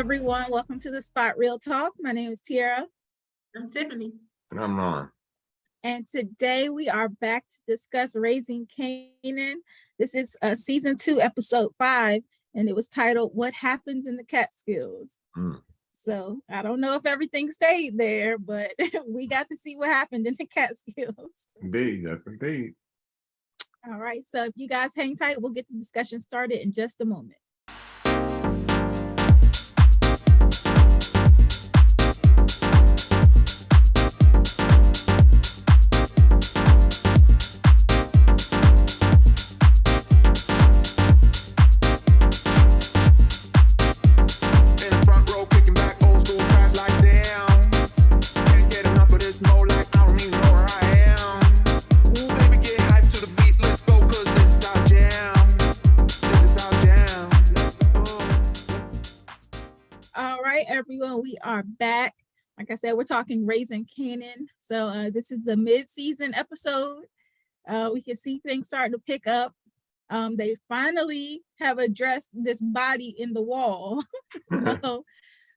everyone. Welcome to the Spot Real Talk. My name is Tiara. I'm Tiffany. And I'm Ron. And today we are back to discuss Raising Kanan. This is season 2, episode 5, and it was titled What Happens in the Catskills. So I don't know if everything stayed there, but we got to see what happened in the Catskills. Indeed, yes, indeed. All right, so if you guys hang tight, we'll get the discussion started in just a moment. Everyone, we are back. Like I said, we're talking Raising Kanan. So this is the mid-season episode. We can see things starting to pick up. They finally have addressed this body in the wall. So,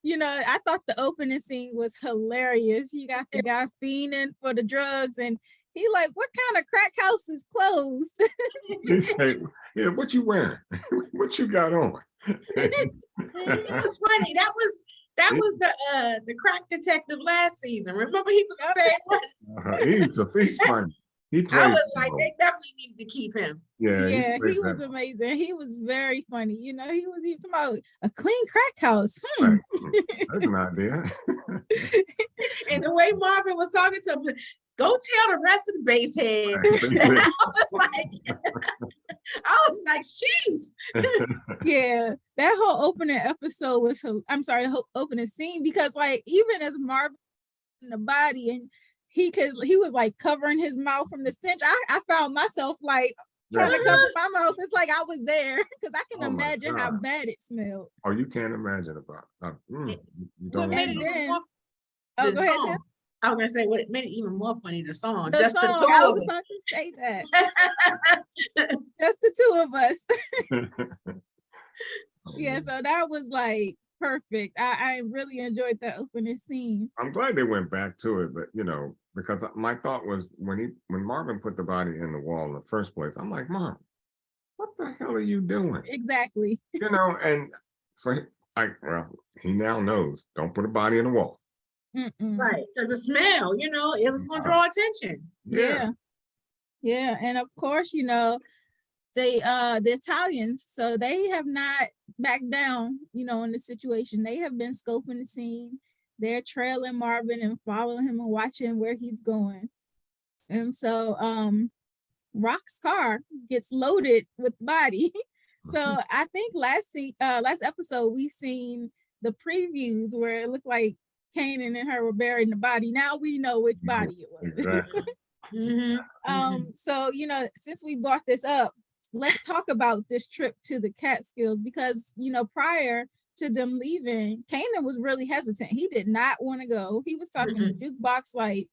I thought the opening scene was hilarious. You got the guy fiending for the drugs, and he like, what kind of crack house is closed? Hey, yeah, what you wearing? What you got on? It was funny. That was the crack detective last season. Remember, he was the same one. He's funny. I was like, they definitely needed to keep him. Yeah, he was amazing. He was very funny. He was even talking about a clean crack house. Right. That's an idea. And the way Marvin was talking to him, go tell the rest of the base heads. I was like, sheesh. Yeah, that whole opening episode was, opening scene, because like, even as Marvin in the body and he was like covering his mouth from the stench, I found myself like trying to cover my mouth. It's like I was there, because I can imagine how bad it smelled. Oh, you can't imagine about What made it even more, go ahead, Tim. I was gonna say what made it even more funny, the song. The just song. The two I of was them. about to say that. Just the two of us. Yeah, so that was like perfect. I really enjoyed that opening scene. I'm glad they went back to it, but because my thought was when Marvin put the body in the wall in the first place, I'm like, Marvin, what the hell are you doing? Exactly. And he now knows, don't put a body in the wall. Right, because the smell, it was gonna draw attention. Yeah, and of course, the Italians, so they have not backed down, in the situation. They have been scoping the scene. They're trailing Marvin and following him and watching where he's going. And so Rock's car gets loaded with body. So I think last episode we seen the previews where it looked like Kanan and her were burying the body. Now we know which body it was. Exactly. So since we brought this up, let's talk about this trip to the Catskills, because prior to them leaving, Kanan was really hesitant. He did not want to go. He was talking to Jukebox like,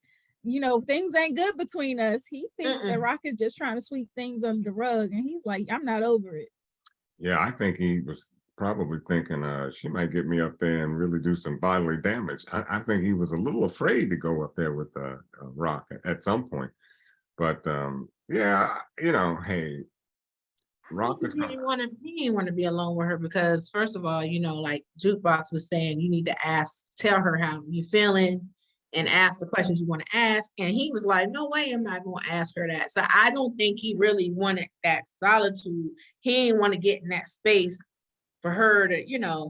things ain't good between us. He thinks that Rock is just trying to sweep things under the rug, and he's like, I'm not over it. Yeah, I think he was probably thinking she might get me up there and really do some bodily damage. I think he was a little afraid to go up there with Rock at some point. But hey, Rock is he didn't want to be alone with her, because first of all, like Jukebox was saying, you need to tell her how you feeling and ask the questions you want to ask. And he was like, no way am I going to ask her that. So I don't think he really wanted that solitude. He didn't want to get in that space for her to,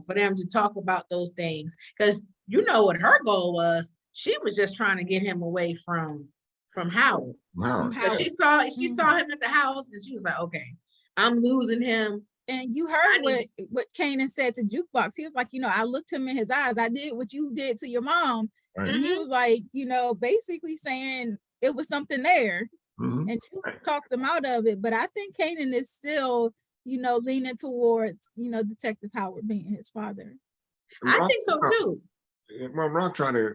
for them to talk about those things. Because what her goal was. She was just trying to get him away from Howard. Wow. So she saw him at the house, and she was like, okay, I'm losing him. And you heard what Kanan said to Jukebox. He was like, I looked him in his eyes. I did what you did to your mom. Right. And he was like, basically saying it was something there. And you talked him out of it. But I think Kanan is still, leaning towards, Detective Howard being his father. I think so too. Well, Rock tried to,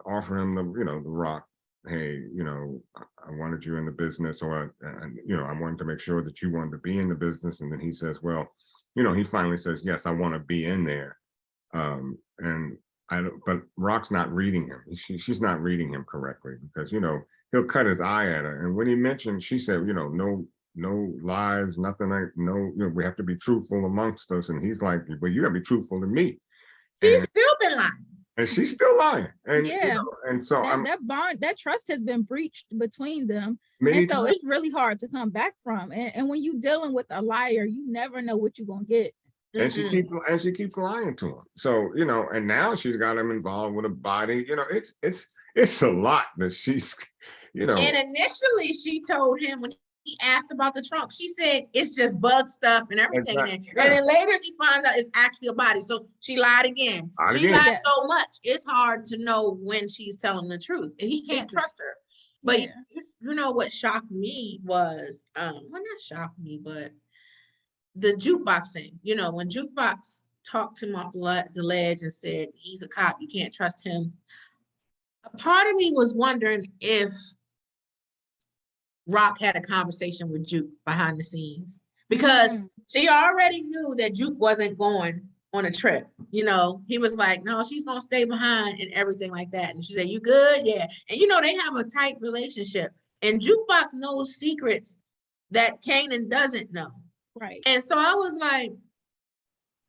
offer him the Rock, hey, I wanted you in the business, or I wanted to make sure that you wanted to be in the business. And then he says, well, he finally says, yes, I want to be in there. And I don't, but Rock's not reading him. She's not reading him correctly because, he'll cut his eye at her. And when he mentioned, she said, no lies, nothing like, no, we have to be truthful amongst us. And he's like, well, you gotta be truthful to me. He's And, still been lying. and she's still lying. And, Yeah. and so that bond, that trust has been breached between them. many And so times, it's really hard to come back from. And when you're dealing with a liar, you never know what you're gonna get. and she keeps lying to him. So, and now she's got him involved with a body. It's a lot that she's, And initially she told him when he asked about the trunk, she said it's just bug stuff and everything in there. Yeah. And then later she finds out it's actually a body. So she lied again. She lied Yes. so much. It's hard to know when she's telling the truth. And he can't trust her. But Yeah. you know what shocked me was, well, not shocked me, but the Jukebox thing. When Jukebox talked him off the ledge and said, he's a cop, you can't trust him. A part of me was wondering if Rock had a conversation with Juke behind the scenes because she already knew that Juke wasn't going on a trip. He was like, no, she's going to stay behind and everything like that. And she said, you good? Yeah. And they have a tight relationship and Jukebox knows secrets that Kanan doesn't know. Right. And so I was like,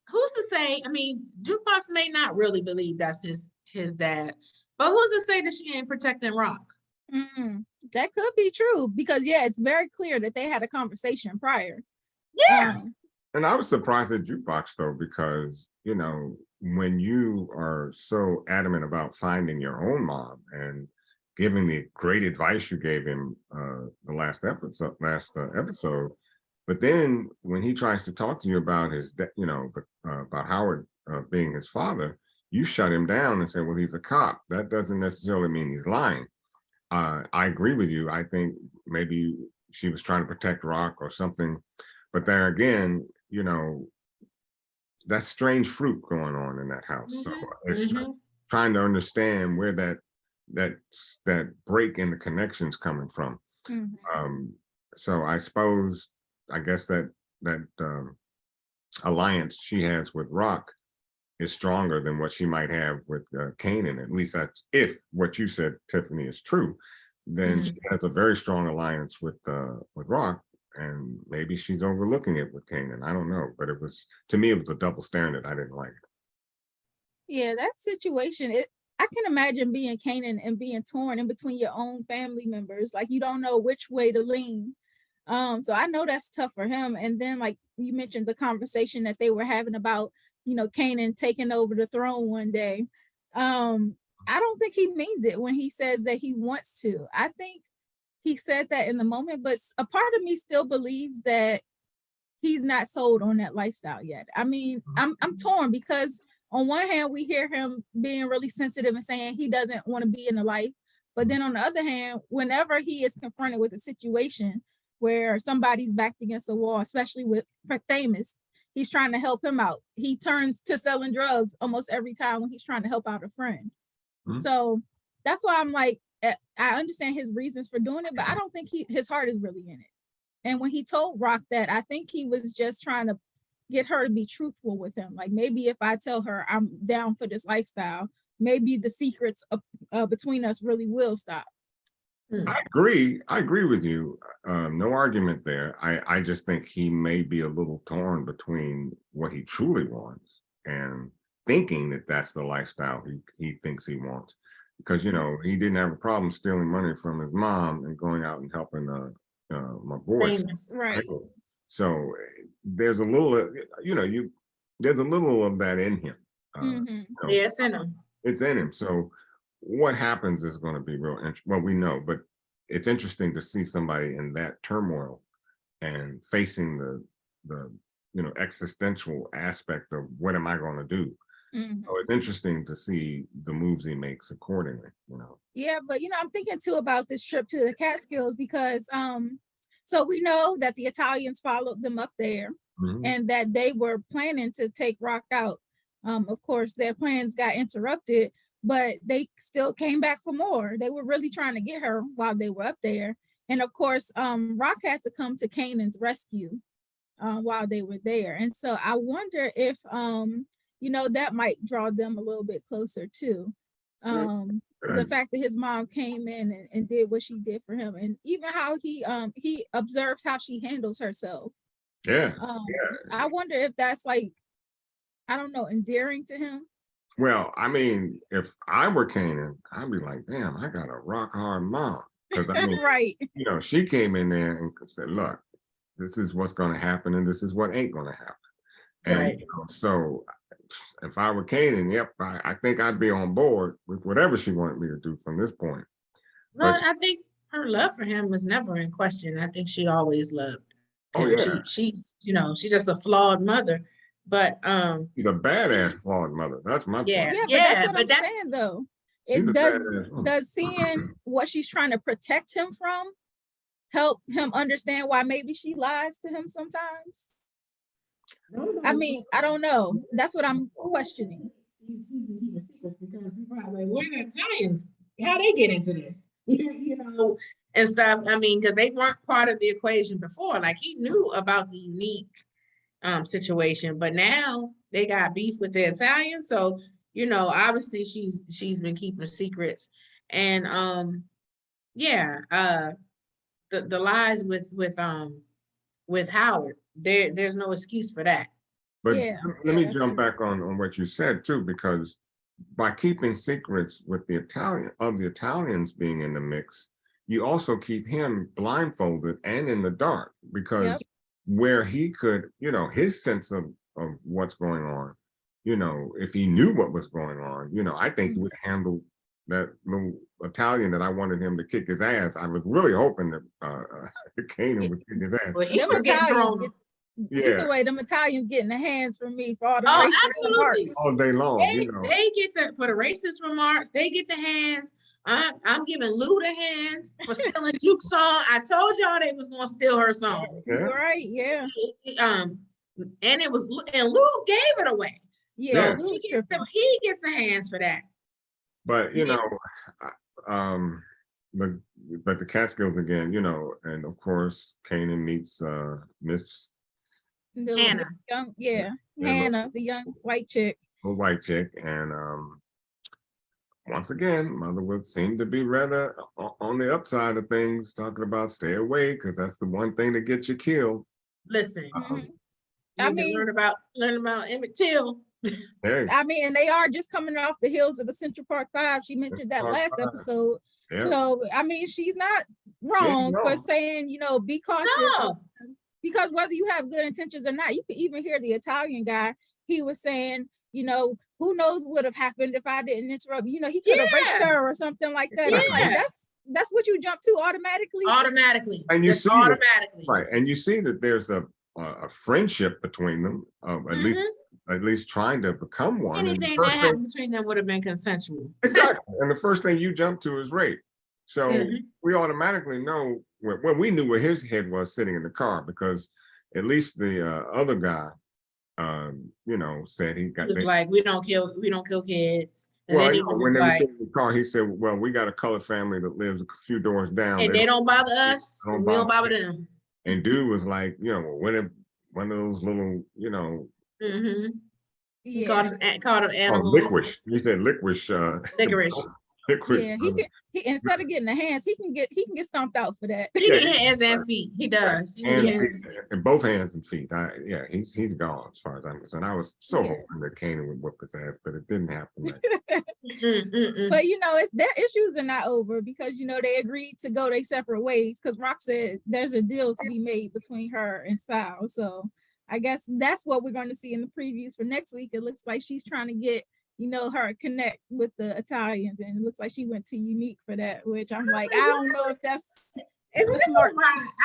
who's to say? I mean, Jukebox may not really believe that's his dad, but who's to say that she ain't protecting Rock? That could be true because it's very clear that they had a conversation prior. Yeah. And I was surprised at Jukebox though, because when you are so adamant about finding your own mom and giving the great advice you gave him the last episode, but then when he tries to talk to you about his, about Howard being his father, you shut him down and say, well, he's a cop. That doesn't necessarily mean he's lying. I agree with you. I think maybe she was trying to protect Rock or something. But there again, that's strange fruit going on in that house. So it's just trying to understand where that break in the connections coming from. So I guess that alliance she has with Rock is stronger than what she might have with Kanan. At least that's if what you said, Tiffany, is true. Then she has a very strong alliance with Rock, and maybe she's overlooking it with Kanan. I don't know, but to me it was a double standard. I didn't like it. Yeah, that situation. I can imagine being Kanan and being torn in between your own family members. Like you don't know which way to lean. So I know that's tough for him. And then, like you mentioned, the conversation that they were having about Kanan taking over the throne one day. I don't think he means it when he says that he wants to. I think he said that in the moment, but a part of me still believes that he's not sold on that lifestyle yet. I mean, I'm torn because on one hand, we hear him being really sensitive and saying he doesn't want to be in the life. But then on the other hand, whenever he is confronted with a situation where somebody's backed against a wall, especially for Thamus, he's trying to help him out. He turns to selling drugs almost every time when he's trying to help out a friend. So that's why I'm like, I understand his reasons for doing it, but I don't think his heart is really in it. And when he told Rock that, I think he was just trying to get her to be truthful with him. Like maybe if I tell her I'm down for this lifestyle, maybe the secrets between us really will stop. I agree with you. No argument there. I just think he may be a little torn between what he truly wants and thinking that that's the lifestyle he thinks he wants. Because, he didn't have a problem stealing money from his mom and going out and helping my boys. Right. So there's a little, there's a little of that in him. Yes, in him. It's in him. So what happens is going to be real interesting. Well, we know, but it's interesting to see somebody in that turmoil and facing the existential aspect of what am I going to do. So it's interesting to see the moves he makes accordingly. Yeah, but I'm thinking too about this trip to the Catskills because so we know that the Italians followed them up there and that they were planning to take Rock out. Of course, their plans got interrupted, but they still came back for more. They were really trying to get her while they were up there. And of course, Rock had to come to Kanan's rescue while they were there. And so I wonder if that might draw them a little bit closer too. The fact that his mom came in and did what she did for him, and even how he observes how she handles herself. Yeah. I wonder if that's like, I don't know, endearing to him. Well, I mean, if I were Kanan, I'd be like, damn, I got a rock hard mom. Because I mean, Right. she came in there and said, look, this is what's going to happen and this is what ain't going to happen. And Right. so if I were Kanan, yep, I think I'd be on board with whatever she wanted me to do from this point. Well, But I think her love for him was never in question. I think she always loved Oh, him. yeah. She's just a flawed mother. But she's a badass flawed mother. That's my Yeah. point. Yeah, but that's what but I'm that's saying though. She's It a does badass woman. does seeing what she's trying to protect him from help him understand why maybe she lies to him sometimes? I mean, I don't know. That's what I'm questioning. Where the Italians? How they get into this? And stuff. I mean, because they weren't part of the equation before. Like he knew about the unique situation, but now they got beef with the Italians. So obviously she's been keeping secrets, and the lies with Howard. There's no excuse for that. But Yeah, let me that's jump true. back on what you said too, because by keeping secrets with the Italians being in the mix, you also keep him blindfolded and in the dark, because Yep. where he could, his sense of what's going on, if he knew what was going on, I think he would handle that little Italian that I wanted him to kick his ass. I was really hoping that Kanan would kick his ass. Well, he Them was getting Italians thrown. Either way, them Italians getting the hands from me for all the Oh, racist absolutely. remarks. All day long, They get for the racist remarks. They get the hands. I'm giving Lou the hands for stealing Juke's song. I told y'all they was gonna steal her song. Yeah. Right? Yeah. And it was, and Lou gave it away. Yeah. So Lou's tripping. he gets the hands for that. But but the Catskills again, and of course Kanan meets Miss Hannah. Young, Hannah, the young white chick. a white chick, and once again, mother would seem to be rather on the upside of things, talking about stay away because that's the one thing that gets you killed. Listen, I mean, learn about Emmett Till. Hey, I mean, and they are just coming off the heels of the Central Park 5. She mentioned that last episode. yeah. So, I mean, she's not wrong for saying, be cautious. No. Because whether you have good intentions or not, you can even hear the Italian guy. He was saying, who knows what would have happened if I didn't interrupt. He could have raped her or something like that. I'm like, that's what you jump to automatically. Automatically. And you see automatically. Right. And you see that there's a friendship between them, at least trying to become one. Anything that happened between them would have been consensual. Exactly. And the first thing you jump to is rape. So we automatically know we knew where his head was sitting in the car, because at least the other guy, said he got. It's like we don't kill kids. And well, then he was when they like, were in the car, he said, "Well, we got a colored family that lives a few doors down, and they don't bother us. We don't bother them." And dude was like, one of those little, He called him animals. Licorice. He said licorice. Licorice. Licorice. Yeah, he instead of getting the hands, he can get stomped out for that. He get hands and feet. He does. And both hands and feet. He's gone as far as I'm concerned. I was so hoping that Kanan would whoop his ass, but it didn't happen. But it's their issues are not over, because they agreed to go their separate ways, because Rock said there's a deal to be made between her and Sal. So I guess that's what we're going to see in the previews for next week. It looks like she's trying to get her connect with the Italians, and it looks like she went to Unique for that, which I'm like, I don't know if that's smart.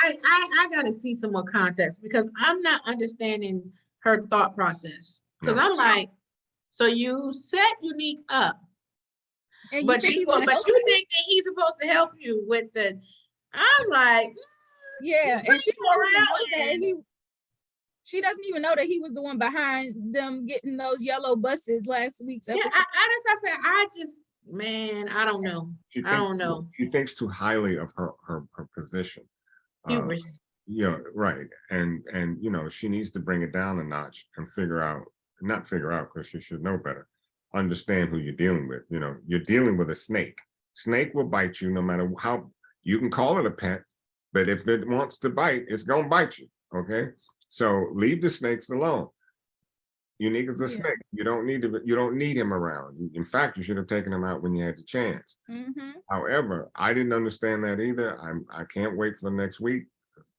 I gotta see some more context, because I'm not understanding her thought process. Because I'm like, so you set Unique up, but you think that he's supposed to help you with the. I'm like, and she doesn't even know that he was the one behind them getting those yellow buses last week's episode. I don't know. I don't know. She thinks too highly of her position. Hubris. Right. And she needs to bring it down a notch and figure out not figure out, because you should know better, understand who you're dealing with. You know, you're dealing with a snake. Snake will bite you no matter how, you can call it a pet, but if it wants to bite, it's gonna bite you. Okay. So leave the snakes alone. Unique as a Yeah. snake. You don't need him around. In fact, you should have taken him out when you had the chance. Mm-hmm. However, I didn't understand that either. I can't wait for next week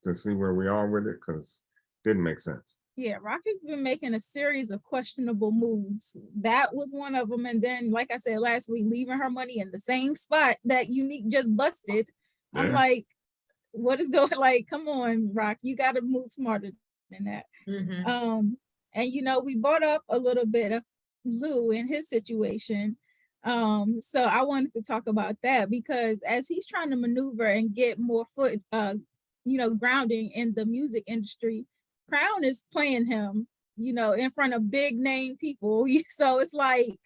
to see where we are with it, because it didn't make sense. Yeah, Rocket's been making a series of questionable moves. That was one of them. And then, like I said last week, leaving her money in the same spot that Unique just busted. I'm Yeah. like, what is going, like, come on, Rock, you got to move smarter than that. Mhm. And we brought up a little bit of Lou in his situation. So I wanted to talk about that, because as he's trying to maneuver and get more foot grounding in the music industry, Crown is playing him, in front of big name people. So it's like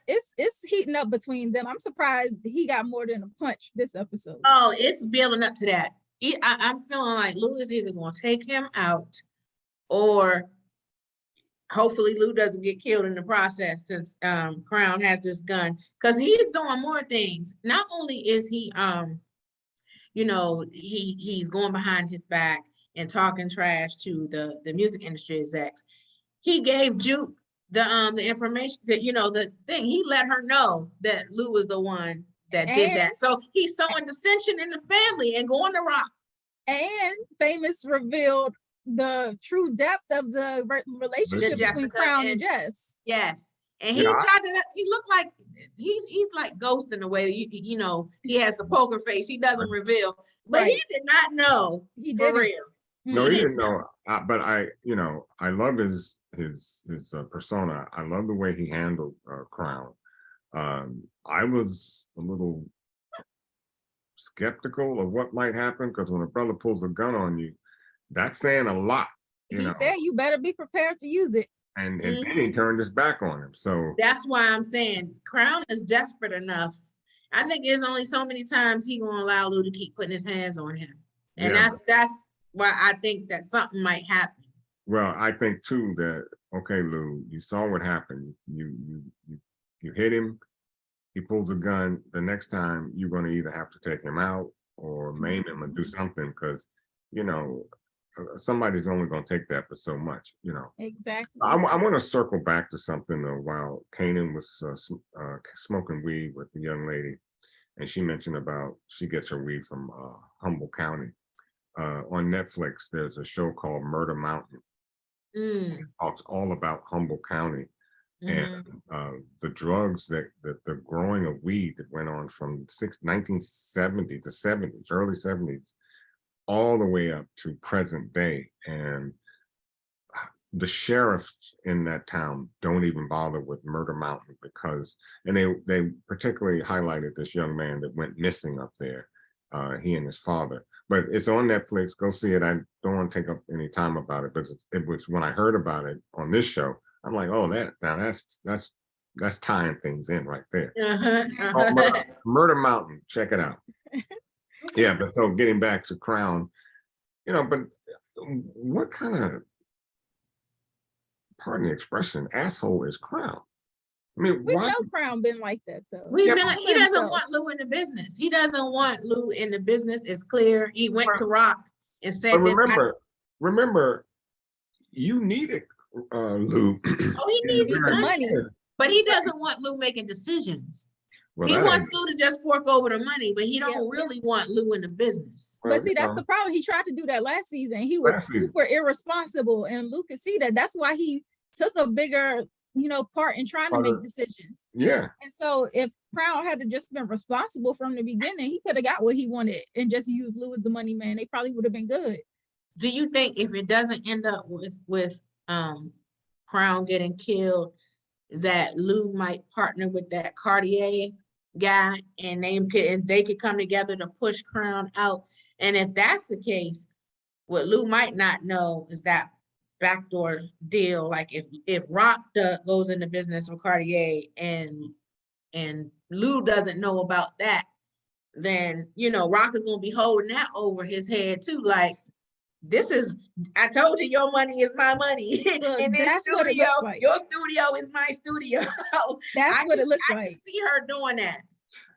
it's heating up between them. I'm surprised he got more than a punch this episode. Oh, it's building up to that. I'm feeling like Lou is either going to take him out, or hopefully Lou doesn't get killed in the process, since Crown has this gun, because he's doing more things. Not only is he he's going behind his back and talking trash to the music industry execs. He gave Juke the information that, the thing. He let her know that Lou was the one that did that. So he's sowing dissension in the family and going to Rock. And Famous revealed the true depth of the relationship between Crown and Jess. Yes. And he tried to, he looked like he's like Ghost in a way. He has the poker face. He doesn't reveal, but he did not know. He for real. No, he didn't know. But I love his persona. I love the way he handled Crown. I was a little skeptical of what might happen, because when a brother pulls a gun on you, that's saying a lot. He said you better be prepared to use it. And then he turned his back on him. So that's why I'm saying Crown is desperate enough. I think there's only so many times he gonna allow Lou to keep putting his hands on him. And that's why I think that something might happen. Well, I think too that, okay, Lou, you saw what happened. You hit him, he pulls a gun. The next time you're gonna either have to take him out or maim him or do something, because somebody's only going to take that for so much, Exactly. I want to circle back to something while Kanan was smoking weed with the young lady, and she mentioned about she gets her weed from Humboldt County. On Netflix, there's a show called Murder Mountain. It talks all about Humboldt County and the drugs that the growing of weed that went on from 1970 to 70s, early 70s, all the way up to present day. And the sheriffs in that town don't even bother with Murder Mountain, because, and they particularly highlighted this young man that went missing up there, he and his father. But it's on Netflix. Go see it. I don't want to take up any time about it, but it was, when I heard about it on this show, I'm like, oh, that's tying things in right there. Murder Mountain, check it out. Yeah, but so getting back to Crown, but what kind of, pardon the expression, asshole is Crown? I mean, we know Crown been like that though. He doesn't want Lou in the business. He doesn't want Lou in the business. It's clear. He went to Rock and said, but remember, you needed Lou. Oh, he needs his money, but he doesn't want Lou making decisions. Well, he wants Lou to just fork over the money, but he don't really want Lou in the business. But see, that's the problem. He tried to do that last season. He was super irresponsible, and Lou could see that. That's why he took a bigger, part in trying to make decisions. Yeah. And so if Crown had just been responsible from the beginning, he could have got what he wanted and just used Lou as the money man. They probably would have been good. Do you think if it doesn't end up with Crown getting killed, that Lou might partner with that Cartier guy and they could come together to push Crown out? And if that's the case, what Lou might not know is that backdoor deal. Like if Rock goes into business with Cartier and Lou doesn't know about that, then Rock is gonna be holding that over his head too. Like, this is, I told you your money is my money. Look, And this that's what it studio, looks like. your studio is my studio. That's what it looks I like. can see her doing that.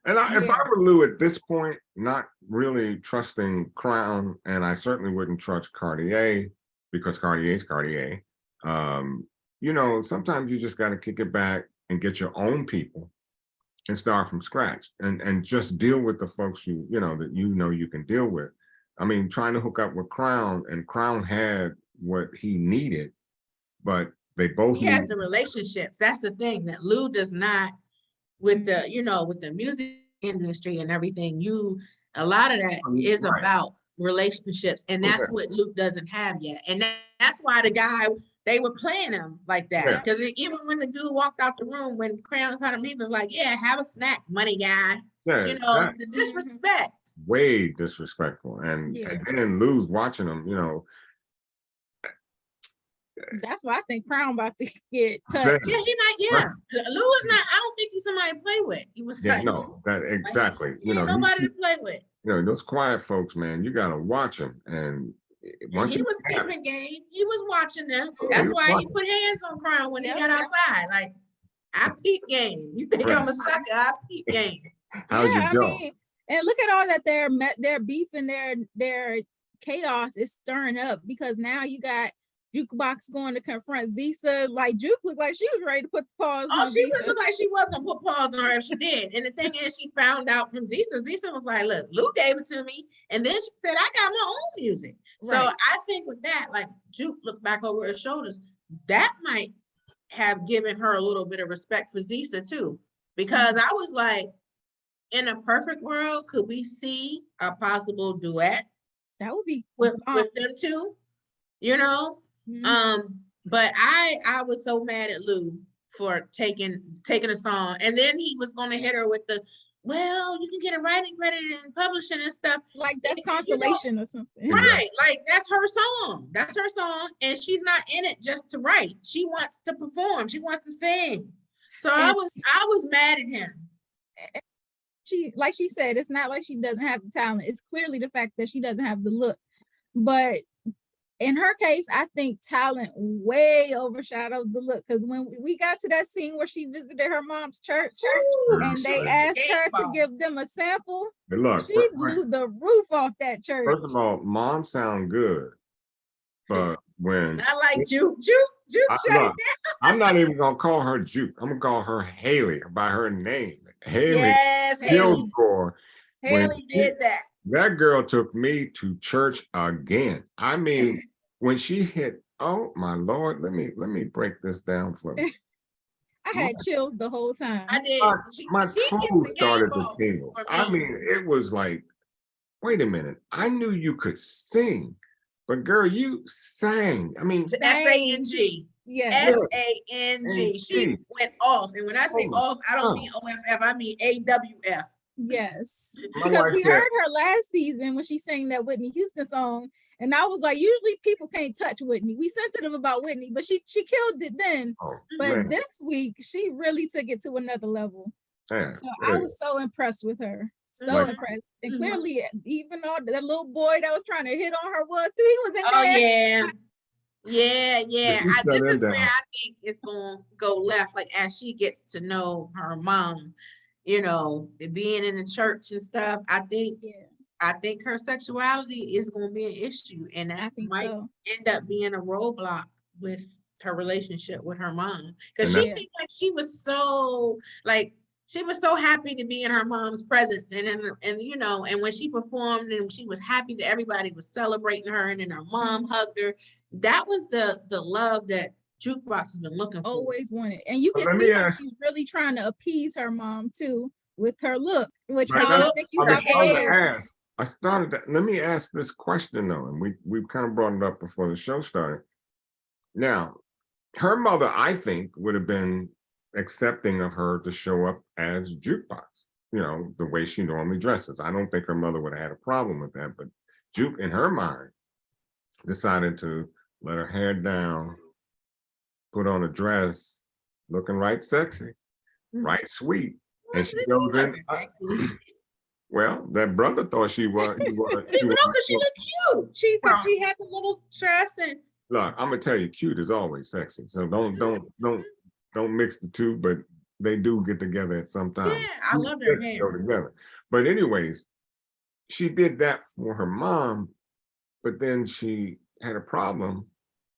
And if Yeah. I were Lou at this point, not really trusting Crown, and I certainly wouldn't trust Cartier because Cartier's Cartier. You know, sometimes you just got to kick it back and get your own people and start from scratch and just deal with the folks you know that you know you can deal with. I mean, trying to hook up with Crown, and Crown had what he needed, but they both He has need. the relationships. That's the thing that Lou does not with the, you know, with the music industry and everything. A lot of that is Right. about relationships, and that's Okay. what Luke doesn't have yet. And that's why the guy, they were playing him like that. Yeah. Because even when the dude walked out the room, when Crown caught him, he was like, yeah, have a snack, money guy. Yeah, You know, that- the disrespect. way disrespectful. And Yeah. then Lou's watching them, you know. That's why I think Crown about to get touched. Saying, Yeah, he might, yeah. Lou is not, I don't think he's somebody to play with. He was yeah, like, no, that exactly. he You ain't know, nobody to play with. you know, those quiet folks, man, you gotta watch them. And And once he you was have- peeping game. He was watching them. Yeah, That's he was why he watching. put hands on Crown when Yep. he got outside. Like, I peep game. You think Right. I'm a sucker? I peep game. How's Yeah, your I job? mean, and look at all that their beef and their chaos is stirring up, because now you got Jukebox going to confront Zisa. Like Juke looked like she was ready to put the paws Oh, on she Zisa. looked like she was gonna put paws on her if she did. And the thing is, she found out from Zisa. Zisa was like, look, Lou gave it to me. And then she said, I got my own music. So Right. I think with that, like Juke looked back over her shoulders, that might have given her a little bit of respect for Zisa too. Because I was like, in a perfect world, could we see a possible duet That would be with bomb. them two? You know? Mhm. But I was so mad at Lou for taking a song, and then he was gonna hit her with the, well, you can get a writing credit and publishing and stuff. Like that's You know, consolation or something. right? Like that's her song. That's her song, and she's not in it just to write. She wants to perform. She wants to sing. So I was mad at him. Like she said, it's not like she doesn't have the talent. It's clearly the fact that she doesn't have the look. But in her case, I think talent way overshadows the look. Because when we got to that scene where she visited her mom's church, and they asked her to give them a sample, But look, she blew the roof off that church. first of all, mom sound good, but when I like Juke look, I'm not even gonna call her Juke. I'm gonna call her Haley by her name. Haley Yes, killed for when Haley did that. that girl took me to church again. I mean, when she hit, oh my Lord, let me break this down for you. I had chills the whole time. I did. My She gets toes the started game to ball tingle. for I me. mean, it was like, wait a minute. I knew you could sing, but girl, you sang. I mean, S-A-N-G. Yeah. S-A-N-G. She went off. And when I say off, I don't mean O-F-F, I mean A-W-F. Yes. My Because wife we said- heard her last season when she sang that Whitney Houston song. And I was like, usually people can't touch Whitney. We sensitive about Whitney, but she killed it then. oh, But man. this week, she really took it to another level. Yeah, So I was so impressed with her. So Like- impressed. And Mhm. clearly, even though that little boy that was trying to hit on her was too, he was in Oh, there. yeah. Yeah. You shut This him is where down. I think it's going to go left. Like, as she gets to know her mom, you know, being in the church and stuff, I think her sexuality is going to be an issue. And I that think might so. end up being a roadblock with her relationship with her mom. Because And she seemed like she was so, happy to be in her mom's presence. And you know, and when she performed and she was happy that everybody was celebrating her and then her mom hugged her, that was the love that Jukebox has been looking for. Always wanted. And you But can let see me how ask- she's really trying to appease her mom too with her look, which Right, I that's- think you I got was going to hair. ask. I started that. Let me ask this question though, and we've kind of brought it up before the show started. Now, her mother, I think, would have been accepting of her to show up as Jukebox, you know, the way she normally dresses. I don't think her mother would have had a problem with that, but Juke, in her mind, decided to let her hair down, put on a dress, looking right sexy, right sweet. And she goes in. Sexy. Well, that brother thought she was. He was. You know, because she looked cute. Well, She had the little dress and. Look, I'm gonna tell you, cute is always sexy. So don't mix the two. But they do get together at some time. Yeah, I love their Go hair. together. But anyways, she did that for her mom, but then she had a problem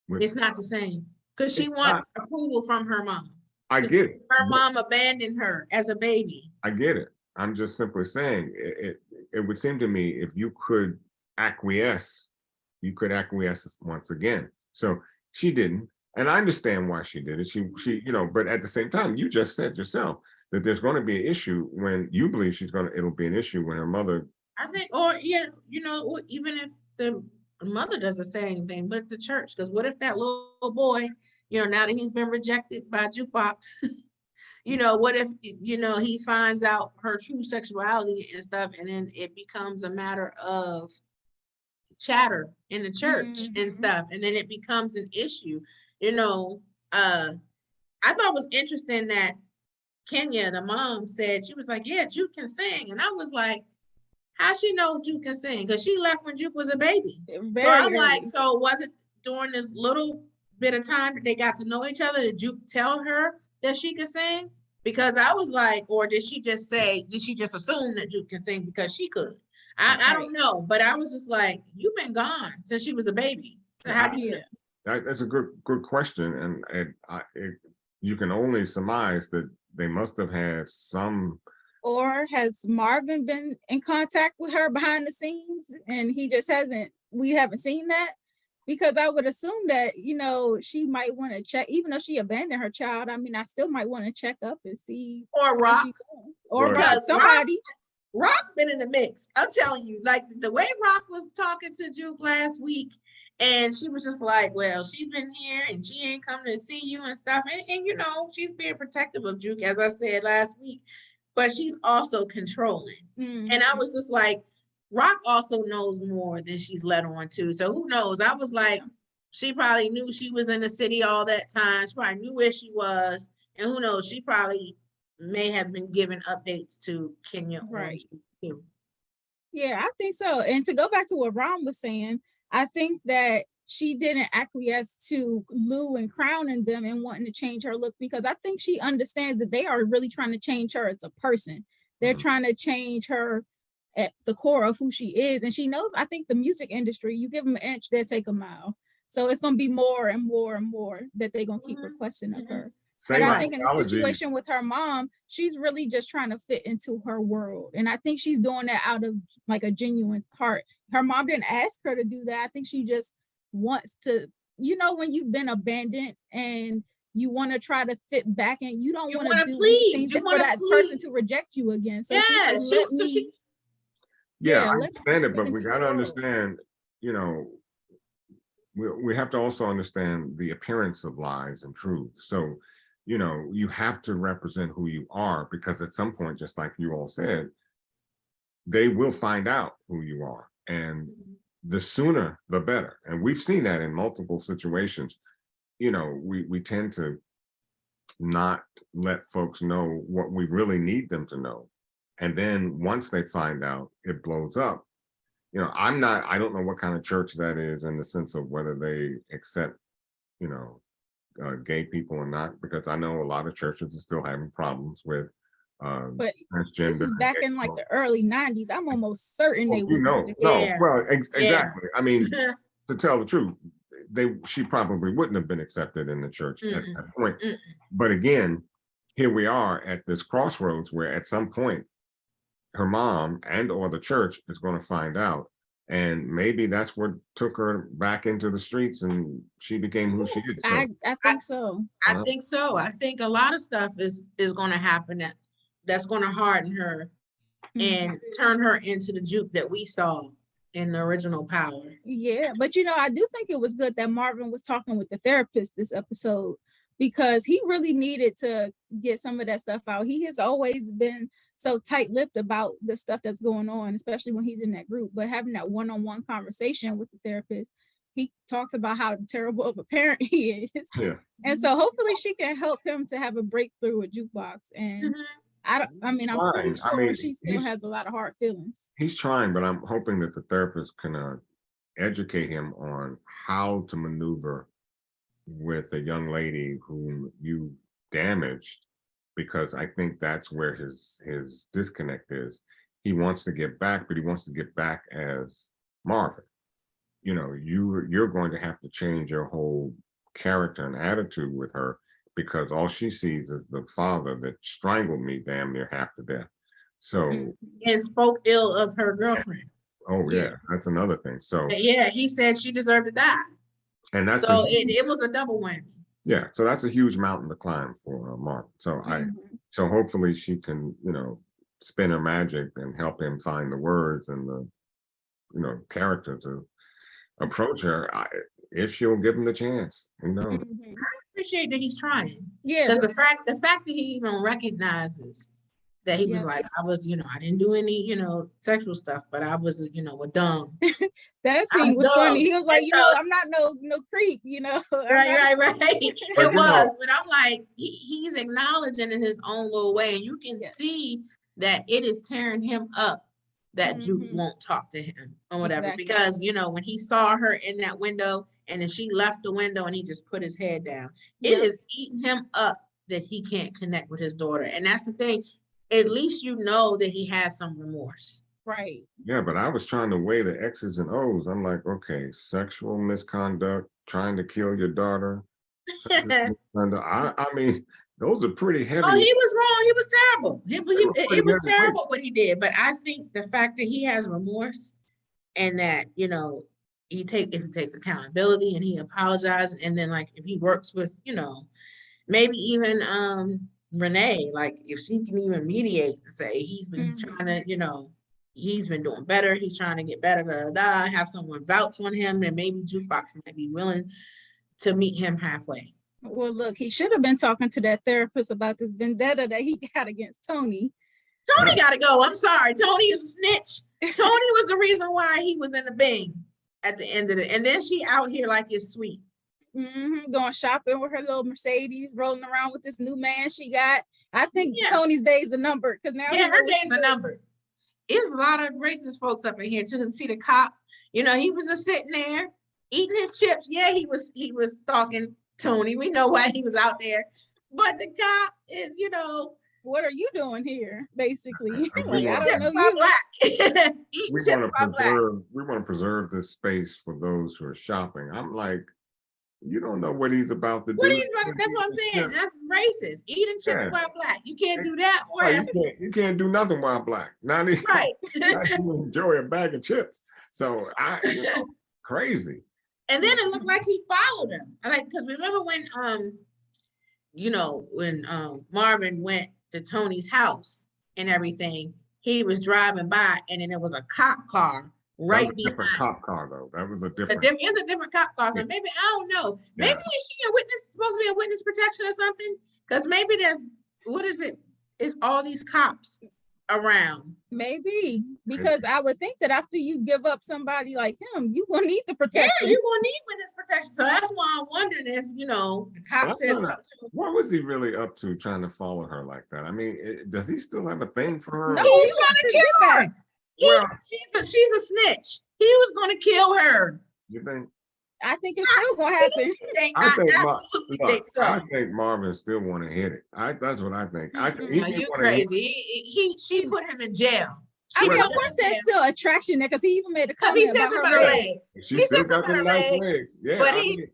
with. It's not the same because she wants approval from her mom. I get it. Her mom abandoned her as a baby. I get it. I'm just simply saying it would seem to me if you could acquiesce, you could acquiesce once again. So she didn't. And I understand why she did it. She, but at the same time, you just said yourself that there's going to be an issue when you believe it'll be an issue when her mother. I think, or yeah, even if the mother doesn't say anything, but the church, because what if that little boy, now that he's been rejected by Jukebox, what if, he finds out her true sexuality and stuff, and then it becomes a matter of chatter in the church and stuff, and then it becomes an issue. I thought it was interesting that Kenya, the mom, said, she was like, yeah, Juke can sing. And I was like, how she know Juke can sing? Because she left when Juke was a baby. So I'm like, so was it during this little bit of time that they got to know each other, did Juke tell her that she could sing? Because I was like, or did she just assume that Juke can sing because she could? I don't know, but I was just like, you've been gone since she was a baby. So how do you? That's a good question, and you can only surmise that they must have had some. Or has Marvin been in contact with her behind the scenes, and he just hasn't? We haven't seen that, because I would assume that she might want to check, even though she abandoned her child. I mean, I still might want to check up and see. Or Rock, or Rock, somebody. Rock been in the mix. I'm telling you, like the way Rock was talking to Juke last week, and she was just like, well, she's been here and she ain't come to see you and stuff. And she's being protective of Juke, as I said last week, but she's also controlling. And I was just like, Rock also knows more than she's let on to. So who knows? I was like, she probably knew she was in the city all that time. She probably knew where she was. And who knows? She probably may have been giving updates to Kenya. Right. Yeah, I think so. And to go back to what Ron was saying, I think that she didn't acquiesce to Lou and Crown and them and wanting to change her look, because I think she understands that they are really trying to change her as a person. They're trying to change her at the core of who she is. And she knows, I think the music industry, you give them an inch, they'll take a mile. So it's going to be more and more and more that they're going to keep requesting of her. But I think in the situation with her mom, she's really just trying to fit into her world. And I think she's doing that out of like a genuine heart. Her mom didn't ask her to do that. I think she just wants to, when you've been abandoned and you want to try to fit back and you don't want to do things for that person to reject you again. So I understand it, but we got to understand, we have to also understand the appearance of lies and truth. So, you have to represent who you are, because at some point, just like you all said, they will find out who you are. And the sooner, the better. And we've seen that in multiple situations. We tend to not let folks know what we really need them to know. And then once they find out, it blows up. I don't know what kind of church that is in the sense of whether they accept, gay people or not, because I know a lot of churches are still having problems with but transgender. This is back in like the early 90s. I'm almost certain they would. Exactly. I mean, to tell the truth, she probably wouldn't have been accepted in the church at that point. But again, here we are at this crossroads where at some point her mom and or the church is going to find out, and maybe that's what took her back into the streets and she became who she is. So, I think so. I think so. I think a lot of stuff is going to happen that's going to harden her and turn her into the Juke that we saw in the original Power. Yeah, but I do think it was good that Marvin was talking with the therapist this episode, because he really needed to get some of that stuff out. He has always been so tight-lipped about the stuff that's going on, especially when he's in that group. But having that one-on-one conversation with the therapist, he talked about how terrible of a parent he is. Yeah. And so hopefully she can help him to have a breakthrough with Jukebox. And I mean, I'm pretty Fine. I sure mean, she still has a lot of hard feelings. he's trying, but I'm hoping that the therapist can educate him on how to maneuver with a young lady whom you damaged, because I think that's where his disconnect is. He wants to get back, but he wants to get back as Marvin. You know, you're going to have to change your whole character and attitude with her, because all she sees is the father that strangled me damn near half to death. So, Mhm. And spoke ill of her girlfriend. oh Yeah. yeah, that's another thing. So, Yeah, he said she deserved to die. and that's So it was a double whammy. yeah, so that's a huge mountain to climb for Mark. So Mhm. so hopefully she can, spin her magic and help him find the words and the, character to approach her. If she'll give him the chance, who knows? Mhm. Appreciate that he's trying. Yeah. Because the fact that he even recognizes that he was Yeah. like, I was, I didn't do any, sexual stuff, but I was, a dumb. That I'm scene was funny. dumb. He was like, And so- I'm not no creep, Right. But, It was, but I'm like, he's acknowledging in his own little way, and you can Yes. see that it is tearing him up that Juke Mhm. won't talk to him or whatever. Exactly. Because when he saw her in that window, and then she left the window, and he just put his head down, it Yep. is eating him up that he can't connect with his daughter, and that's the thing. At least you know that he has some remorse. Right. Yeah, but I was trying to weigh the X's and O's. I'm like, okay, sexual misconduct, trying to kill your daughter. I mean, those are pretty heavy. Oh, he was wrong. He was terrible. It was heavy terrible what he did. But I think the fact that he has remorse, and that if he takes accountability and he apologizes, and then like if he works with maybe even Renee, like if she can even mediate and say he's been Mhm. trying to he's been doing better, he's trying to get better, have someone vouch on him, then maybe Jukebox might be willing to meet him halfway. Well, look, he should have been talking to that therapist about this vendetta that he got against Tony. Tony got to go. I'm sorry. Tony is a snitch. Tony was the reason why he was in the bing at the end of it. And then she out here like it's sweet. Going shopping with her little Mercedes, rolling around with this new man she got. I think Yeah. Tony's days are numbered, because now her days are numbered. There's a lot of racist folks up in here too. To see the cop, he was just sitting there eating his chips. Yeah, he was stalking Tony. We know why he was out there. But the cop is, what are you doing here? Basically, We like, I want don't know chips by you. black. Eating chips by black. we want to preserve this space for those who are shopping. I'm like, you don't know what he's about to What do. he's about, that's what I'm saying. That's racist. Eating chips Yeah. while black. You can't do that. Or Right, you can't do nothing while black. Not even right. not even enjoy a bag of chips. So crazy. And then it looked like he followed him. Because remember when Marvin went to Tony's house and everything, he was driving by, and then there was a cop car right behind. Different cop car though. That was a different. It's a different cop car. So maybe I don't know. Maybe is she a witness? Supposed to be a witness protection or something? Because maybe there's what is it? It's all these cops around. Maybe, because I would think that after you give up somebody like him, you will need the protection. Yeah, you're gonna need witness protection. So that's why I'm wondering if the cop says something. What was he really up to, trying to follow her like that? I mean, does he still have a thing for her? No, he's trying to kill her. Well, she's a snitch. He was gonna kill her. You think? I think it's still gonna happen. I absolutely think so. I think Marvin still want to hit it. That's what I think. You crazy? She put him in jail. I mean, of course, there's still attraction there, because he even made a comment. Because he says about her legs. She still got them nice legs. Yeah, but he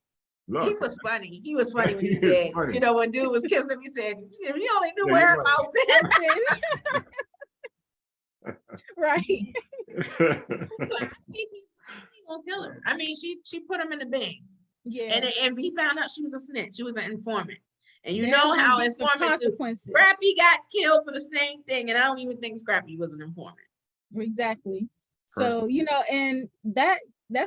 was funny. He was funny when he said, when dude was kissing him, he said, "You only knew where her mouth been." Right. So I think he gonna kill her. I mean, she put him in the bing. Yeah. And he found out she was a snitch. She was an informant. And you know how informants Scrappy got killed for the same thing. And I don't even think Scrappy was an informant. Exactly. So, and that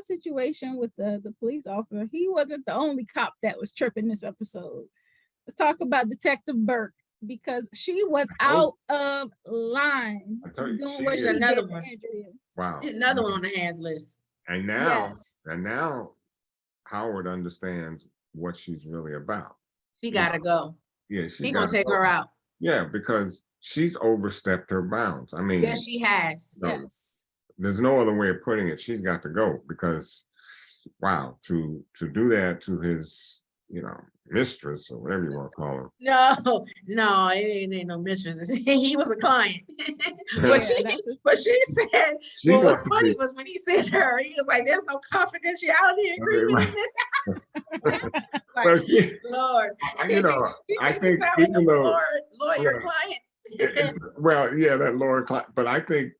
situation with the police officer, he wasn't the only cop that was tripping this episode. Let's talk about Detective Burke, because she was out of line doing what she did to Andrea. Wow. Another one on the hands list. And now Howard understands what she's really about. She gotta go. Yeah, He's gonna take her out. Yeah, because she's overstepped her bounds. I mean, Yes, she has. no, Yes. there's no other way of putting it. She's got to go because, wow, to do that to his, mistress or whatever you want to call No, it ain't no mistress. He was a client. her. But she said, She what was wants to funny be- was when he said to her, he was like, there's no confidentiality agreement in this. Well, Like, she, Lord. I He think sound like even a though, lawyer yeah, client. well, yeah, that Laura, but I think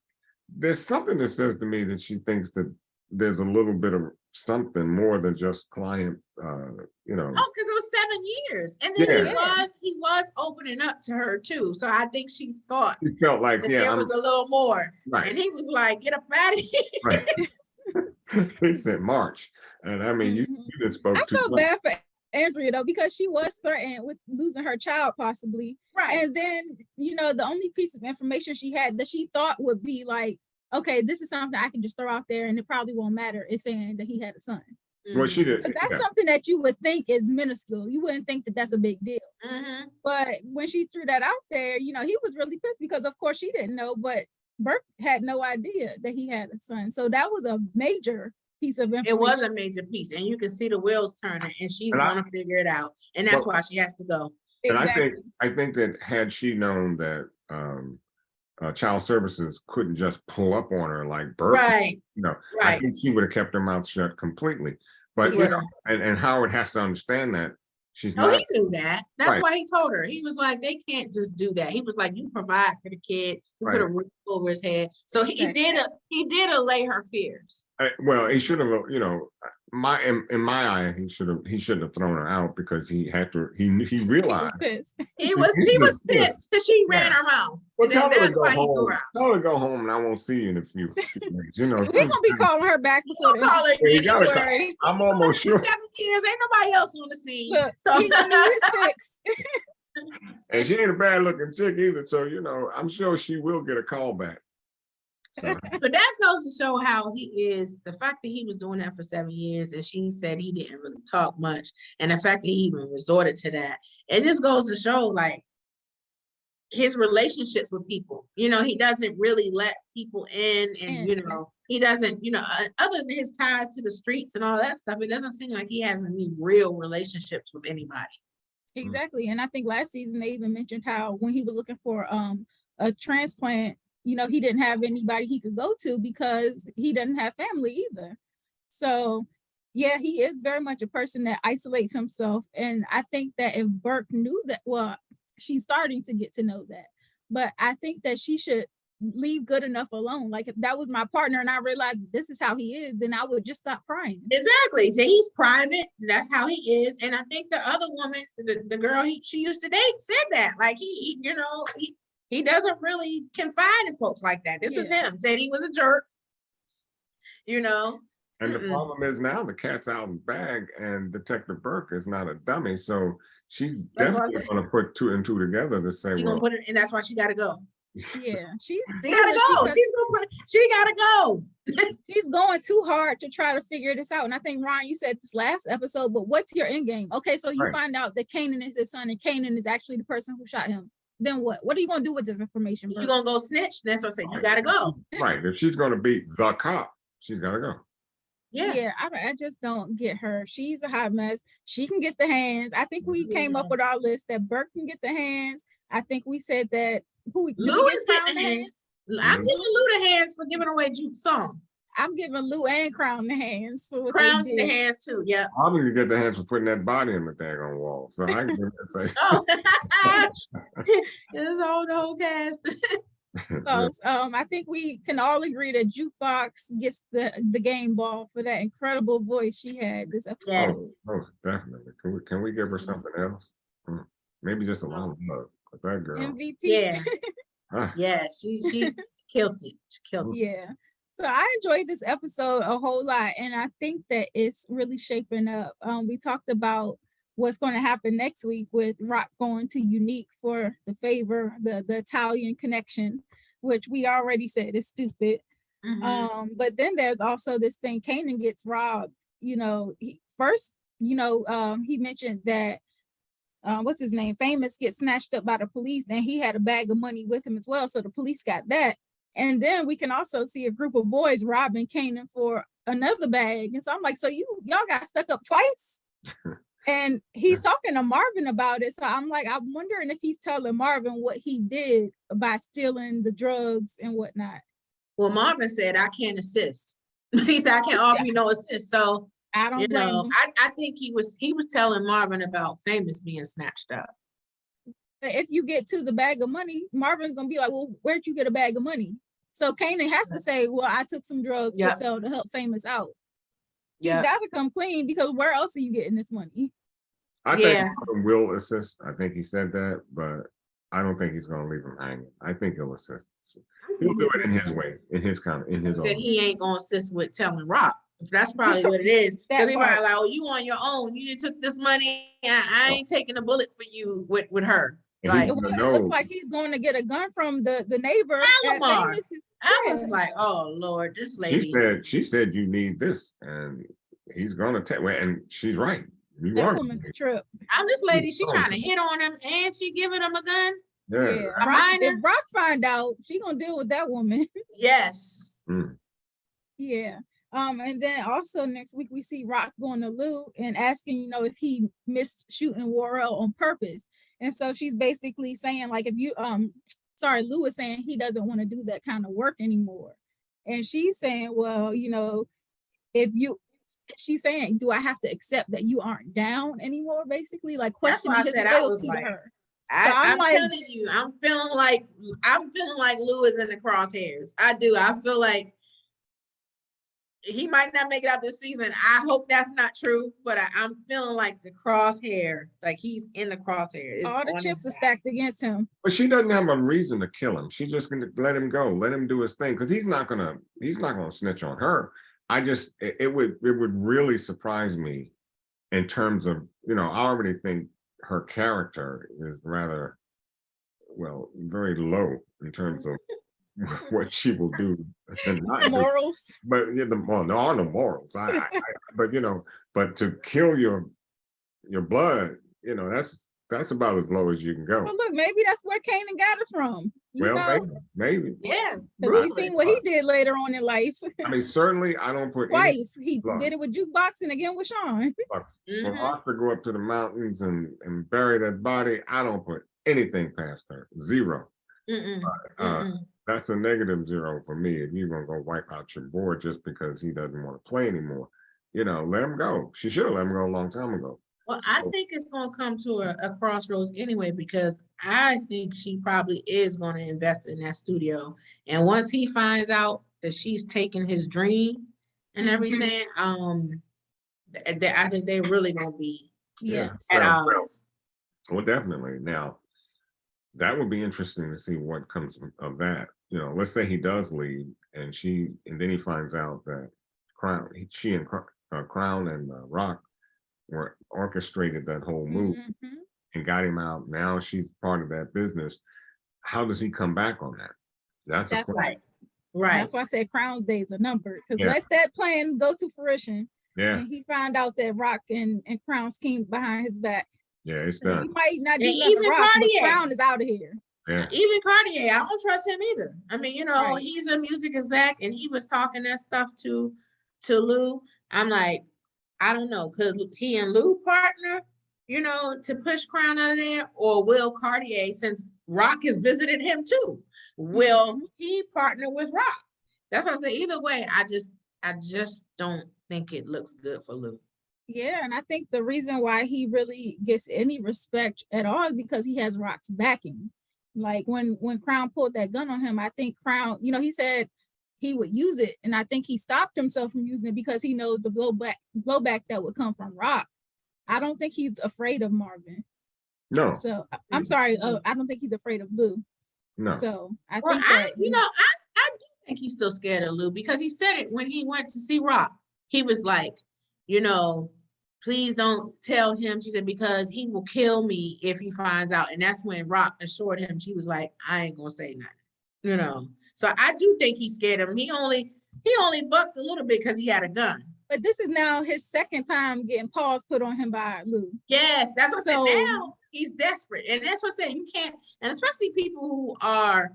there's something that says to me that she thinks that there's a little bit of something more than just client, Oh, because it was 7 years. And then Yeah. he was opening up to her too. So I think she thought She felt like, that yeah, there was a little more. right, And he was like, get up out of here. right. He said March, and I mean, Mhm. you just spoke I too felt much. bad for Andrea though, because she was threatened with losing her child possibly. Right. And then, the only piece of information she had that she thought would be like, okay, this is something I can just throw out there and it probably won't matter, is saying that he had a son. Well, she did. But that's Yeah. something that you would think is minuscule. You wouldn't think that that's a big deal. Mhm. But when she threw that out there, he was really pissed because of course she didn't know, but Burke had no idea that he had a son. So that was a major piece of information. It was a major piece, and you can see the wheels turning, and she's And gonna figure it out, and that's why she has to go. And Exactly. I think that had she known that child services couldn't just pull up on her like Burke, Right. I Right. think she would have kept her mouth shut completely. But She would've. and Howard has to understand that she's Oh, not. he knew that. That's Right. why he told her. He was like, they can't just do that. He was like, you provide for the kid. You put a Right. roof over his head. So he did allay her fears. Well, he should have, in my eye, he shouldn't have thrown her out because he had to. He He was realized. pissed. He was pissed because she ran Yeah. her mouth. Well, And tell her to that's go why he threw home. her out. Tell her to go home, and I won't see you in a few days. We're gonna be calling her back before Don't call her Yeah, you again. gotta Don't call- worry. I'm almost sure. 7 years, ain't nobody else on the scene. Look, So he's gonna need his fix. And she ain't a bad looking chick either. So, I'm sure she will get a call back. So, but that goes to show how he is. The fact that he was doing that for 7 years, and she said he didn't really talk much, and the fact that he even resorted to that, it just goes to show like his relationships with people. He doesn't really let people in, and he doesn't. Other than his ties to the streets and all that stuff, it doesn't seem like he has any real relationships with anybody. Exactly. And I think last season they even mentioned how when he was looking for a transplant, he didn't have anybody he could go to because he doesn't have family either. So yeah, he is very much a person that isolates himself. And I think that if Burke knew that, well, she's starting to get to know that, but I think that she should leave good enough alone. Like if that was my partner and I realized this is how he is, then I would just stop prying. Exactly. So he's private. That's how he is. And I think the other woman, the girl she used to date, said that. Like he doesn't really confide in folks like that. This is him. Said he was a jerk. And the problem is now the cat's out of the bag, and Detective Burke is not a dummy. So she's definitely going to put 2 and 2 together to say, gonna put it, and that's why she got to go. Yeah, she gotta go. She gotta go. She's going too hard to try to figure this out. And I think, Ron, you said this last episode, but what's your end game? Okay, so you find out that Kanan is his son and Kanan is actually the person who shot him. Then what? What are you gonna do with this information? You gonna go snitch? That's what I said. You gotta go. Right. If she's going to beat the cop, she's got to go. Yeah, I just don't get her. She's a hot mess. She can get the hands. I think we came up with our list that Burke can get the hands. I think we said that Lou is getting the hands. I'm giving Lou the hands for giving away Juke's song. I'm giving Lou and Crown the hands for what Crown they the did. hands too. Yeah. I'm going to get the hands for putting that body in the daggone wall. So I can say, Oh, it's all the whole cast. So, I think we can all agree that Jukebox gets the game ball for that incredible voice she had this episode. Yes. Oh, definitely. Can we give her something else? Maybe just a lot of love. But that girl. MVP. Yeah. Ah. Yeah, she killed it. She killed it. Yeah. So I enjoyed this episode a whole lot, and I think that it's really shaping up. We talked about what's going to happen next week with Rock going to Unique for the favor, the Italian connection, which we already said is stupid. Mhm. But then there's also this thing, Kanan gets robbed. He mentioned that what's his name, Famous, gets snatched up by the police, then he had a bag of money with him as well, so the police got that. And then we can also see a group of boys robbing Kanan for another bag. And so I'm like, so y'all got stuck up twice? And he's talking to Marvin about it. So I'm like, I'm wondering if he's telling Marvin what he did by stealing the drugs and whatnot. Well, Marvin said, I can't assist. He said, I can't offer you no assist. So, I don't blame him. I think he was telling Marvin about Famous being snatched up. If you get to the bag of money, Marvin's gonna be like, well, where'd you get a bag of money? So Kanan has to say, well, I took some drugs to sell to help Famous out. He's got to come clean, because where else are you getting this money? I think Marvin will assist. I think he said that, but I don't think he's going to leave him hanging. I think he'll assist. He'll do it in his way, in his Said he ain't going to assist with telling Rock. That's probably what it is. Because he probably like, oh, you on your own. You took this money. I ain't taking a bullet for you with her. Like, it looks like he's going to get a gun from the neighbor. I was like, oh Lord, this lady. She said you need this, and he's gonna take. And she's right. That woman's a trip. I'm this lady. She trying to hit on him, and she giving him a gun. Yeah. If Rock find out, she gonna deal with that woman. Yes. Yeah. And then also next week we see Rock going to Lou and asking, if he missed shooting Worrell on purpose. And so she's basically saying, like, if you Lou is saying he doesn't want to do that kind of work anymore. And she's saying, well, she's saying, do I have to accept that you aren't down anymore? Basically, like, questioning his loyalty to her. I'm telling you, I'm feeling like Lou is in the crosshairs. I do. I feel like he might not make it out this season. I hope that's not true, but I'm feeling like the crosshair, like he's in the crosshair. All the chips are stacked against him. But she doesn't have a reason to kill him. She's just gonna let him go, let him do his thing, because he's not gonna snitch on her. It would really surprise me in terms of, I already think her character is rather, very low in terms of what she will do and not morals do. But there are no morals. But to kill your blood, that's about as low as you can go. Well, look, maybe that's where Kanan got it from. Maybe. Yeah. Because we've seen what he did later on in life. I mean, certainly I don't put twice. He did it with Jukebox and again with Sean. For Rock to go up to the mountains and bury that body, I don't put anything past her. Zero. That's a -0 for me. If you're gonna go wipe out your board just because he doesn't want to play anymore, let him go. She should have let him go a long time ago. Well, I think it's going to come to a crossroads anyway, because I think she probably is going to invest in that studio. And once he finds out that she's taking his dream and everything, I think they're really going to be at odds. Well, definitely. Now, that would be interesting to see what comes of that. Let's say he does leave, and then he finds out that she and Crown and Rock were orchestrated that whole move and got him out. Now she's part of that business. How does he come back on that? That's right. That's why I said Crown's days are numbered, because let that plan go to fruition. Yeah. And he found out that Rock and Crown schemed behind his back. Yeah, it's done. He might not do nothing Rock, but Crown is out of here. Yeah. Even Cartier, I don't trust him either. I mean, he's a music exec, and he was talking that stuff to Lou. I'm like, I don't know, could he and Lou partner, to push Crown out of there? Or will Cartier, since Rock has visited him too, will he partner with Rock? That's what I say. Either way, I just don't think it looks good for Lou. Yeah, and I think the reason why he really gets any respect at all is because he has Rock's backing. Like when Crown pulled that gun on him, I think Crown, he said he would use it, and I think he stopped himself from using it because he knows the blowback that would come from Rock. I don't think he's afraid of Marvin. No. So I'm sorry, I don't think he's afraid of Lou. No. So I think that I do think he's still scared of Lou, because he said it when he went to see Rock. He was like, please don't tell him, she said, because he will kill me if he finds out. And that's when Rock assured him, she was like, I ain't gonna say nothing. So I do think he's scared of him. He only bucked a little bit because he had a gun. But this is now his second time getting paws put on him by Lou. Yes, that's what I So- said. Now he's desperate, and that's what I said. You can't, and especially people who are,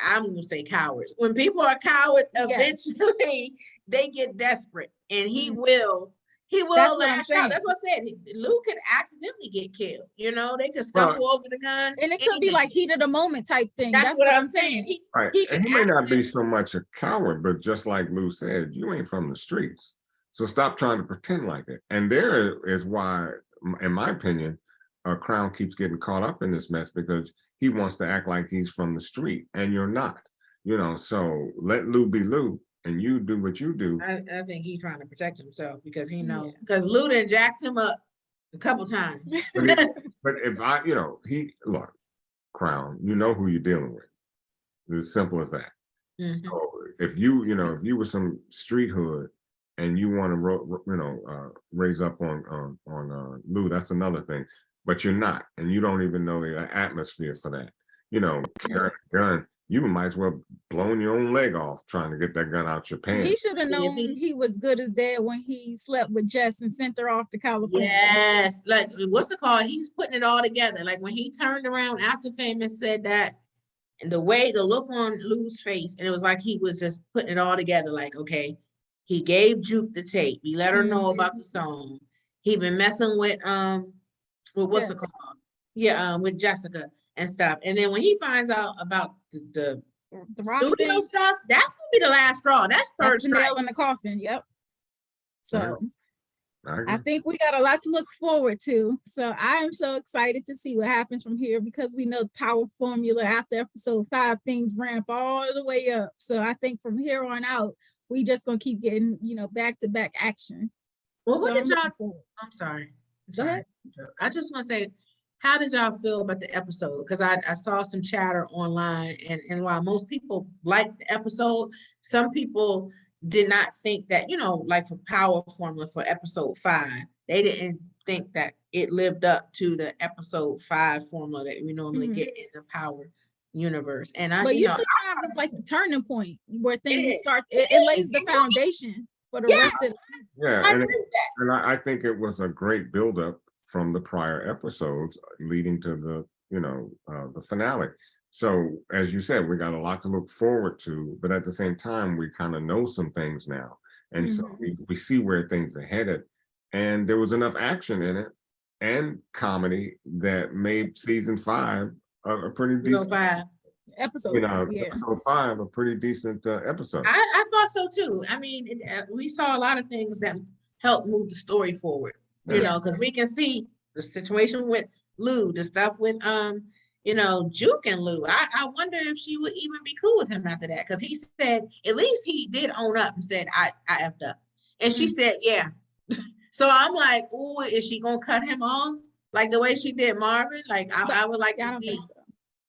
I'm gonna say cowards. When people are cowards, Yes. eventually they get desperate, and he Mhm. will. He will That's what I'm lash saying. out. That's what I said. Lou could accidentally get killed. You know, they could stumble over the gun, And it could be anything. like heat of the moment type thing. That's what I'm saying. Right. He could And he may not be accidentally. so much a coward, but just like Lou said, you ain't from the streets. So stop trying to pretend like it. And there is why, in my opinion, Crown keeps getting caught up in this mess, because he wants to act like he's from the street and you're not. You know, so let Lou be Lou and you do what you do. I think he's trying to protect himself because he knows, Yeah. because Lou done jacked him up a couple times. But if I, look, Crown, you know who you're dealing with. It's as simple as that. Mhm. So if if you were some street hood and you want to, raise up on Lou, that's another thing. But you're not, and you don't even know the atmosphere for that. Carrying a gun, you might as well blown your own leg off trying to get that gun out your pants. He should have known he was good as dead when he slept with Jess and sent her off to California. Yes, like what's it called? He's putting it all together. Like when he turned around after Famous said that, and the look on Lou's face, and it was like he was just putting it all together. Like, okay, he gave Juke the tape. He let her know about the song. He been messing with what's it Yes. called? Yeah, with Jessica and stuff. And then when he finds out about the rock studio thing, stuff, that's gonna be the last straw. That's third that's the strike. nail in the coffin. Yep. So I I think we got a lot to look forward to. So I am so excited to see what happens from here, because we know the power formula after episode 5, things ramp all the way up. So I think from here on out, we just gonna keep getting, back to back action. Well, So what did I'm y'all? looking forward. I'm sorry. Go ahead. I just want to say, how did y'all feel about the episode? Because I saw some chatter online, and while most people liked the episode, some people did not think that, like for Power Formula for episode 5, they didn't think that it lived up to the episode 5 formula that we normally get in the Power universe. And But usually 5 is like the turning point where things is. start. It lays the foundation for the rest of. Yeah, I and agree with that. I think it was a great buildup from the prior episodes leading to the finale. So as you said, we got a lot to look forward to, but at the same time, we kind of know some things now. And so we see where things are headed. And there was enough action in it and comedy that made season 5 a pretty decent. Episode. Episode 5, a pretty decent episode. I thought so too. I mean, we saw a lot of things that helped move the story forward, because we can see the situation with Lou, the stuff with Juke and Lou. I wonder if she would even be cool with him after that, because he said, at least he did own up and said, I effed up. And she said, yeah. So I'm like, oh, is she gonna cut him off like the way she did Marvin? Like I would like to see. So.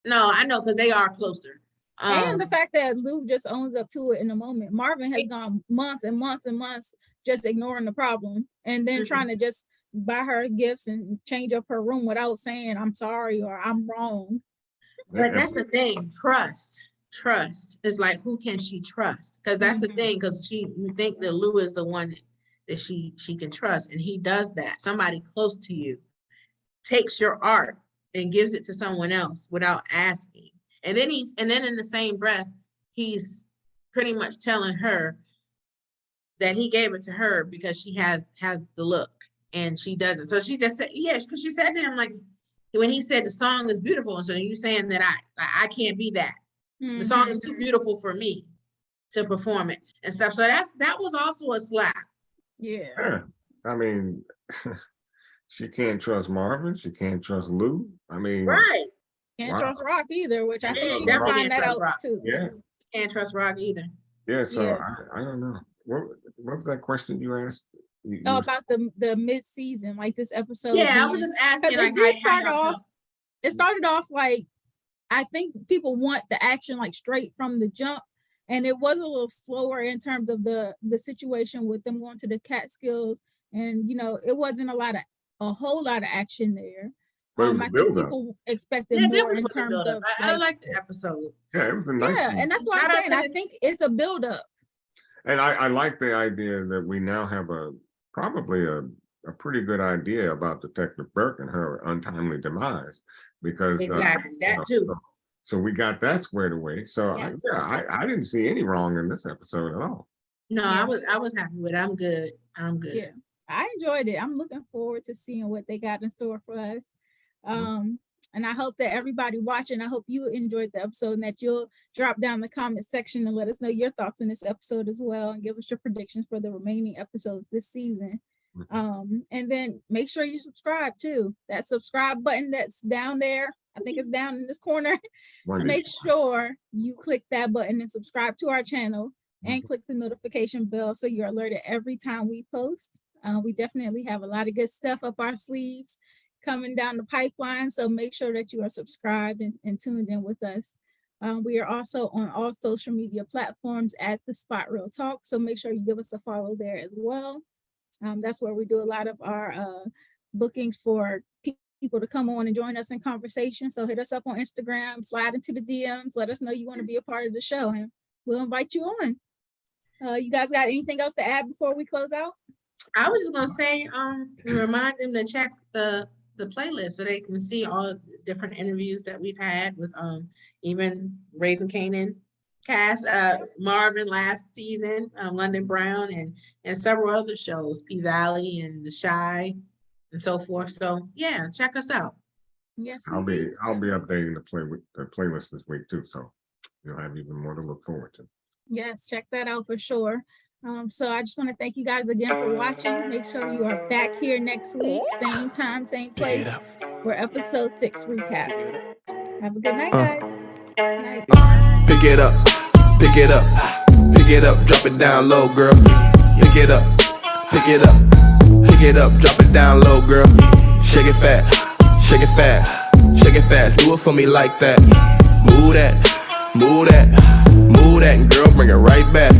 No, I know, because they are closer. And the fact that Lou just owns up to it in the moment. Marvin has gone months and months and months just ignoring the problem, and then trying to just buy her gifts and change up her room without saying I'm sorry or I'm wrong. But that's the thing. Trust is like, who can she trust? Because that's the thing. Because you think that Lou is the one that she can trust, and he does that. Somebody close to you takes your art and gives it to someone else without asking. And then in the same breath, he's pretty much telling her that he gave it to her because she has the look and she doesn't. So she just said, yes, because she said to him, like, when he said the song is beautiful, and so you saying that I can't be that. The song is too beautiful for me to perform it and stuff. So that was also a slap. Yeah. I mean, she can't trust Marvin. She can't trust Lou. I mean, right. Can't trust Rock either, which I think she can find that out Rock. too. Yeah. Can't trust Rock either. Yeah. So I don't know. What was that question you asked? About the mid-season, like this episode. Yeah, I was just asking. Like, it started off like, I think people want the action like straight from the jump, and it was a little slower in terms of the situation with them going to the Catskills, and it wasn't a whole lot of action there. I think people expected more in terms of. I like the episode. Yeah, it was a nice. Yeah, and that's what I'm saying. I think it's a build-up. And I like the idea that we now have probably a pretty good idea about Detective Burke and her untimely demise, because Exactly, that too. so we got that squared away. So Yes. I didn't see any wrong in this episode at all. No, Yeah. I was happy with it. I'm good. I'm good. Yeah, I enjoyed it. I'm looking forward to seeing what they got in store for us. And I hope that everybody watching, I hope you enjoyed the episode and that you'll drop down the comment section and let us know your thoughts on this episode as well, and give us your predictions for the remaining episodes this season. And then make sure you subscribe too. That subscribe button that's down there, I think it's down in this corner. Make sure you click that button and subscribe to our channel, and click the notification bell so you're alerted every time we post. We definitely have a lot of good stuff up our sleeves coming down the pipeline, so make sure that you are subscribed and tuned in with us. We are also on all social media platforms at The Spot Real Talk, so make sure you give us a follow there as well. That's where we do a lot of our bookings for people to come on and join us in conversation. So hit us up on Instagram, slide into the DMs, let us know you want to be a part of the show, and we'll invite you on. You guys got anything else to add before we close out? I was just gonna say, remind them to check the playlist so they can see all the different interviews that we've had with even Raising Kanan cast, Marvin last season, London Brown, and several other shows, P Valley and The Shy, and so forth. So yeah, check us out. Yes, I'll be updating the playlist this week too, so you'll have even more to look forward to. Yes, check that out for sure. So I just want to thank you guys again for watching. Make sure you are back here next week, same time, same place, for episode 6 recap. Have a good night, guys. Good night. Pick it up, pick it up, pick it up, drop it down low, girl. Pick it up, pick it up, pick it up, drop it down low, girl. Shake it fast, shake it fast, shake it fast. Do it for me like that. Move that, move that, move that, and girl, bring it right back.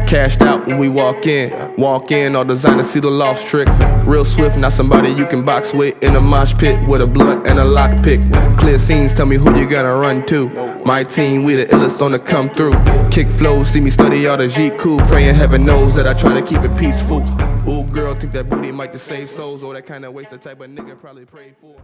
Cashed out when we walk in, all designer see the loft trick. Real swift, not somebody you can box with. In a mosh pit with a blunt and a lock pick. Clear scenes, tell me who you gonna run to. My team, we the illest on the come through. Kick flow, see me study all the G cool. Praying heaven knows that I try to keep it peaceful. Ooh, girl, think that booty might to save souls, or that kind of waste the type of nigga probably pray for.